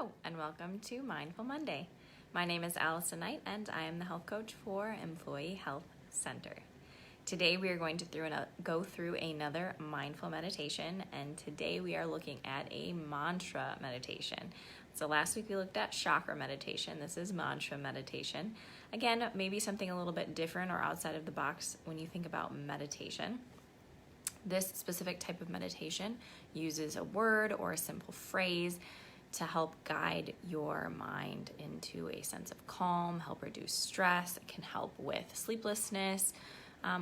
Hello, and welcome to Mindful Monday. My name is Allison Knight, and I am the health coach for Employee Health Center. Today, we are going to go through another mindful meditation, and today we are looking at a mantra meditation. So last week we looked at chakra meditation. This is mantra meditation. Again, maybe something a little bit different or outside of the box when you think about meditation. This specific type of meditation uses a word or a simple phrase to help guide your mind into a sense of calm, help reduce stress. It can help with sleeplessness,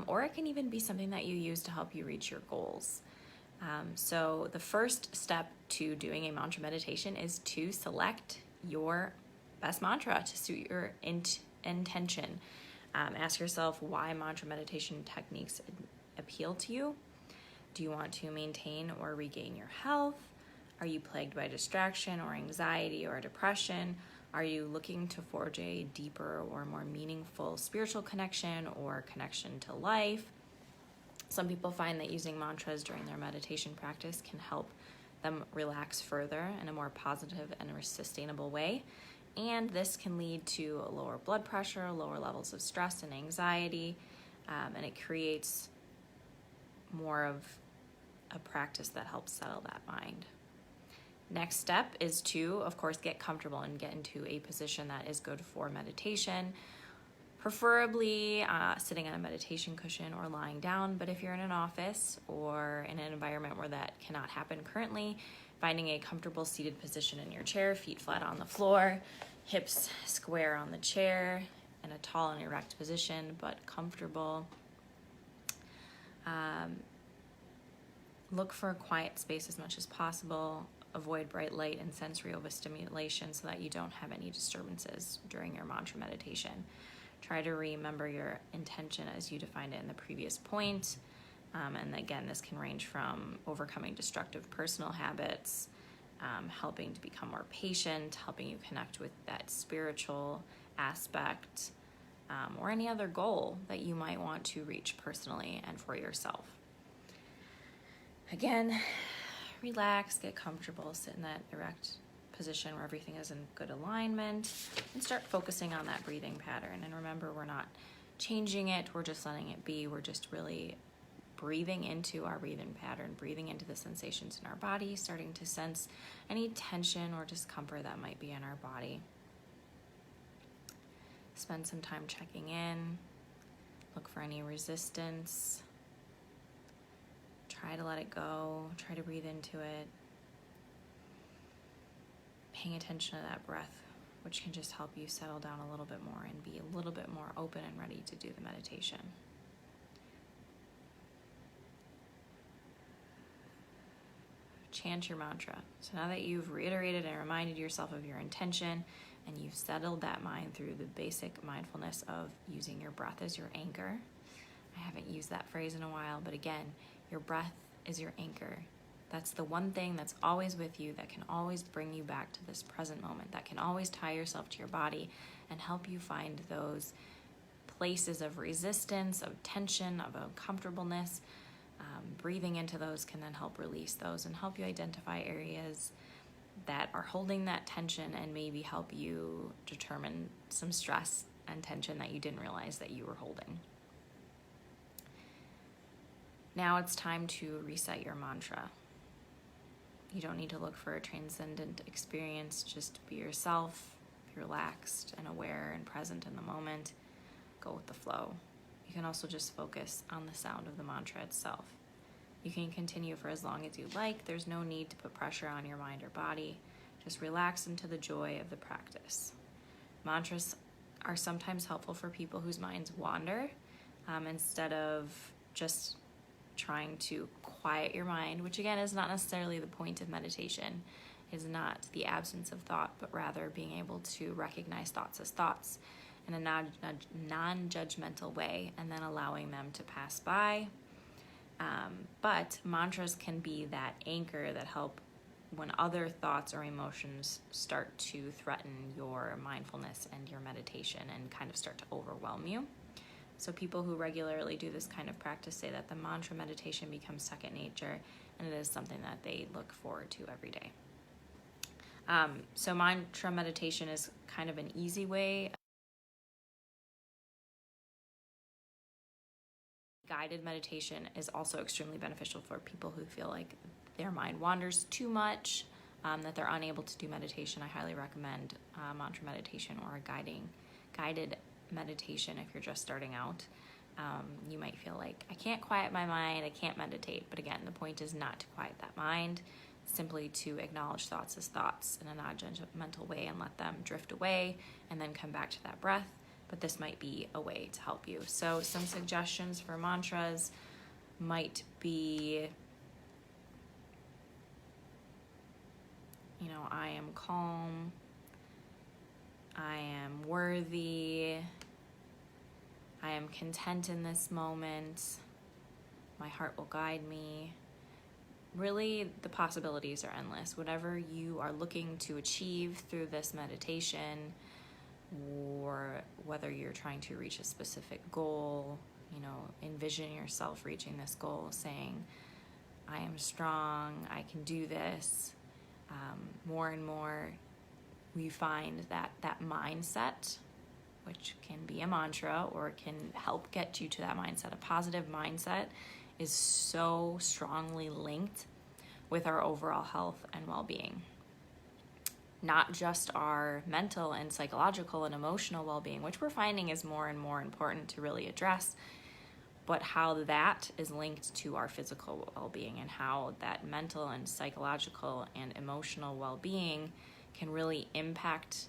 or it can even be something that you use to help you reach your goals. So the first step to doing a mantra meditation is to select your best mantra to suit your intention. Ask yourself why mantra meditation techniques appeal to you. Do you want to maintain or regain your health? Are you plagued by distraction or anxiety or depression? Are you looking to forge a deeper or more meaningful spiritual connection or connection to life? Some people find that using mantras during their meditation practice can help them relax further in a more positive and sustainable way. And this can lead to a lower blood pressure, lower levels of stress and anxiety, and it creates more of a practice that helps settle that mind. Next step is to, of course, get comfortable and get into a position that is good for meditation, preferably sitting on a meditation cushion or lying down. But if you're in an office or in an environment where that cannot happen currently, finding a comfortable seated position in your chair, feet flat on the floor, hips square on the chair, in a tall and erect position, but comfortable. Look for a quiet space as much as possible. Avoid bright light and sensory overstimulation so that you don't have any disturbances during your mantra meditation. Try to remember your intention as you defined it in the previous point. And again, this can range from overcoming destructive personal habits, helping to become more patient, helping you connect with that spiritual aspect, or any other goal that you might want to reach personally and for yourself. Again, relax, get comfortable, sit in that erect position where everything is in good alignment, and start focusing on that breathing pattern. And remember, we're not changing it, we're just letting it be. We're just really breathing into our breathing pattern, breathing into the sensations in our body, starting to sense any tension or discomfort that might be in our body. Spend some time checking in, look for any resistance. Try to let it go, try to breathe into it. Paying attention to that breath, which can just help you settle down a little bit more and be a little bit more open and ready to do the meditation. Chant your mantra. So now that you've reiterated and reminded yourself of your intention and you've settled that mind through the basic mindfulness of using your breath as your anchor. I haven't used that phrase in a while, but again, your breath is your anchor. That's the one thing that's always with you, that can always bring you back to this present moment, that can always tie yourself to your body and help you find those places of resistance, of tension, of uncomfortableness. Breathing into those can then help release those and help you identify areas that are holding that tension and maybe help you determine some stress and tension that you didn't realize that you were holding. Now it's time to reset your mantra. You don't need to look for a transcendent experience. Just be yourself, be relaxed and aware and present in the moment. Go with the flow. You can also just focus on the sound of the mantra itself. You can continue for as long as you like. There's no need to put pressure on your mind or body. Just relax into the joy of the practice. Mantras are sometimes helpful for people whose minds wander, instead of just trying to quiet your mind, which again is not necessarily the point of meditation, is not the absence of thought, but rather being able to recognize thoughts as thoughts in a non-judgmental way and then allowing them to pass by. But mantras can be that anchor that help when other thoughts or emotions start to threaten your mindfulness and your meditation and kind of start to overwhelm you. So people who regularly do this kind of practice say that the mantra meditation becomes second nature, and it is something that they look forward to every day. So mantra meditation is kind of an easy way. Guided meditation is also extremely beneficial for people who feel like their mind wanders too much, that they're unable to do meditation. I highly recommend mantra meditation or a guided meditation if you're just starting out. You might feel like, I can't quiet my mind, I can't meditate. But again, the point is not to quiet that mind, simply to acknowledge thoughts as thoughts in a non-judgmental way and let them drift away and then come back to that breath. But this might be a way to help you. So some suggestions for mantras might be, I am calm, I am worthy, I am content in this moment, my heart will guide me. Really, the possibilities are endless. Whatever you are looking to achieve through this meditation, or whether you're trying to reach a specific goal, envision yourself reaching this goal, saying, I am strong, I can do this. More and more, we find that mindset, which can be a mantra or can help get you to that mindset. A positive mindset is so strongly linked with our overall health and well-being. Not just our mental and psychological and emotional well-being, which we're finding is more and more important to really address, but how that is linked to our physical well-being and how that mental and psychological and emotional well-being can really impact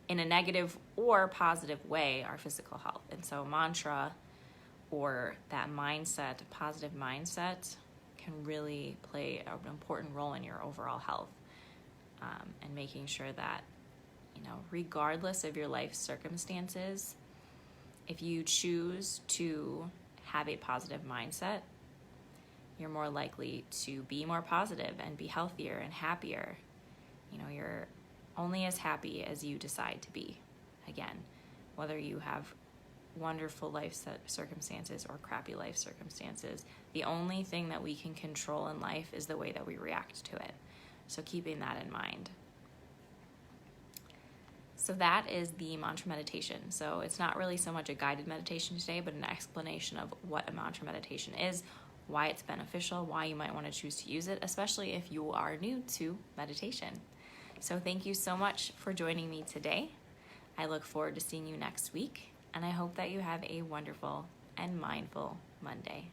in a negative or positive way our physical health. And so mantra or that mindset, positive mindset, can really play an important role in your overall health. And making sure that, regardless of your life circumstances, if you choose to have a positive mindset, you're more likely to be more positive and be healthier and happier. You're only as happy as you decide to be. Again, whether you have wonderful life circumstances or crappy life circumstances, the only thing that we can control in life is the way that we react to it. So keeping that in mind. So that is the mantra meditation. So it's not really so much a guided meditation today, but an explanation of what a mantra meditation is, why it's beneficial, why you might want to choose to use it, especially if you are new to meditation. So thank you so much for joining me today. I look forward to seeing you next week, and I hope that you have a wonderful and mindful Monday.